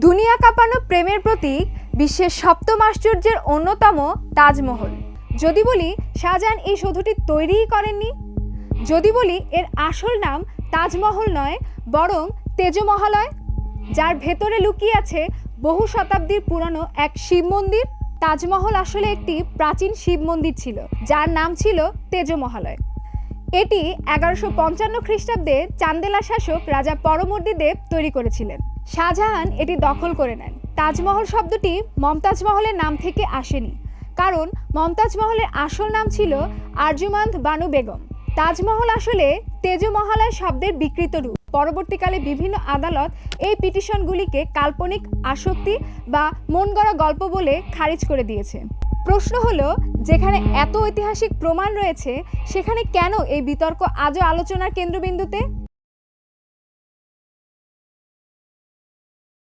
দুনিয়া কাঁপানো প্রেমের প্রতীক, বিশ্বের সপ্তম আশ্চর্যের অন্যতম তাজমহল। যদি বলি শাহজাহান এই সৌধটি তৈরিই করেননি, যদি বলি এর আসল নাম তাজমহল নয় বরং তেজমহালয়, যার ভেতরে লুকিয়ে আছে বহু শতাব্দীর পুরানো এক শিব মন্দির। তাজমহল আসলে একটি প্রাচীন শিব মন্দির ছিল, যার নাম ছিল তেজমহালয়। এটি 1155 খ্রিস্টাব্দে চান্দেলা শাসক রাজা পরমর্দী দেব তৈরি করেছিলেন। শাহজাহান এটি দখল করে নেন। তাজমহল শব্দটি মমতাজ মহলের নাম থেকে আসেনি, কারণ মমতাজ মহলের আসল নাম ছিল আরজুমান্দ বানু বেগম। তাজমহল আসলে তেজমহালয় শব্দের বিকৃত রূপ। পরবর্তীকালে বিভিন্ন আদালত এই পিটিশনগুলিকে কাল্পনিক আসক্তি বা মন গড়া গল্প বলে খারিজ করে দিয়েছে। প্রশ্ন হলো, যেখানে এত ঐতিহাসিক প্রমাণ রয়েছে সেখানে কেন এই বিতর্ক আজও আলোচনার কেন্দ্রবিন্দুতে?